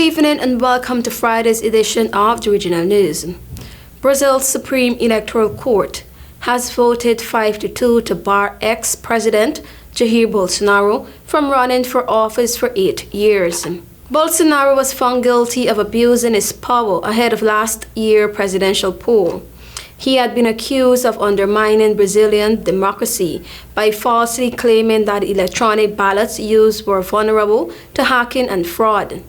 evening and welcome to Friday's edition of the Regional News. Brazil's Supreme Electoral Court has voted 5-2 to bar ex-President Jair Bolsonaro from running for office for 8 years. Bolsonaro was found guilty of abusing his power ahead of last year's presidential poll. He had been accused of undermining Brazilian democracy by falsely claiming that electronic ballots used were vulnerable to hacking and fraud.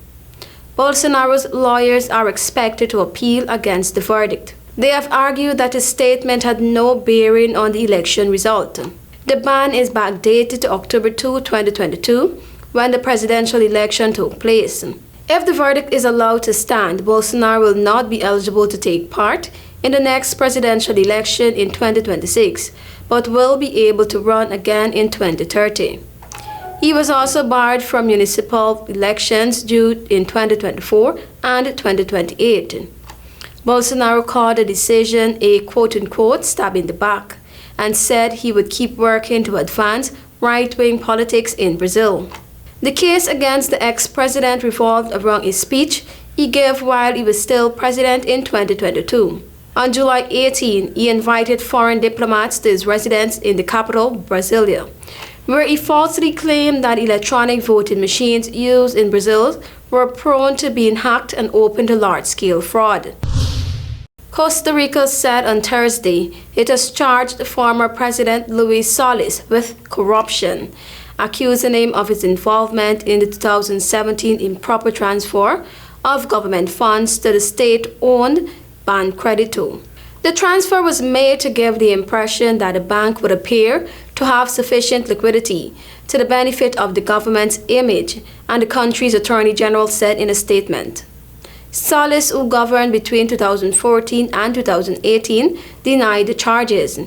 Bolsonaro's lawyers are expected to appeal against the verdict. They have argued that his statement had no bearing on the election result. The ban is backdated to October 2, 2022, when the presidential election took place. If the verdict is allowed to stand, Bolsonaro will not be eligible to take part in the next presidential election in 2026, but will be able to run again in 2030. He was also barred from municipal elections due in 2024 and 2028. Bolsonaro called the decision a quote-unquote stab in the back and said he would keep working to advance right-wing politics in Brazil. The case against the ex-president revolved around a speech he gave while he was still president in 2022. On July 18, he invited foreign diplomats to his residence in the capital, Brasilia, where he falsely claimed that electronic voting machines used in Brazil were prone to being hacked and open to large-scale fraud. Costa Rica said on Thursday it has charged former President Luis Solis with corruption, accusing him of his involvement in the 2017 improper transfer of government funds to the state-owned Bancredito. The transfer was made to give the impression that the bank would appear to have sufficient liquidity to the benefit of the government's image, and the country's attorney general said in a statement. Solis, who governed between 2014 and 2018, denied the charges.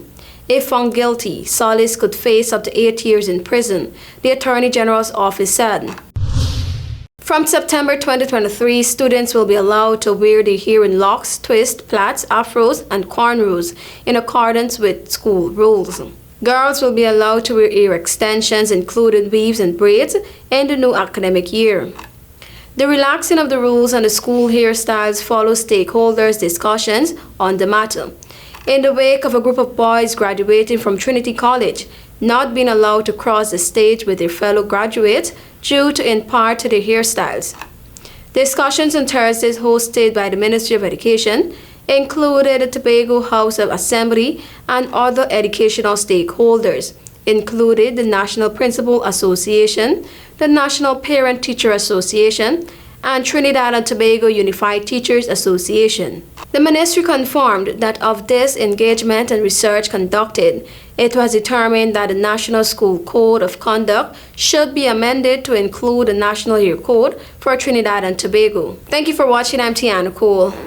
If found guilty, Solis could face up to 8 years in prison, the attorney general's office said. From September 2023, students will be allowed to wear their hair in locks, twists, plaits, afros, and cornrows in accordance with school rules. Girls will be allowed to wear ear extensions, including weaves and braids, in the new academic year. The relaxing of the rules on the school hairstyles follows stakeholders' discussions on the matter. In the wake of a group of boys graduating from Trinity College not being allowed to cross the stage with their fellow graduates due to in part to their hairstyles. Discussions on Thursdays hosted by the Ministry of Education included the Tobago House of Assembly and other educational stakeholders, including the National Principal Association, the National Parent-Teacher Association, and Trinidad and Tobago Unified Teachers Association. The ministry confirmed that of this engagement and research conducted, it was determined that the National School Code of Conduct should be amended to include the National Year Code for Trinidad and Tobago. Thank you for watching. I'm TIANA.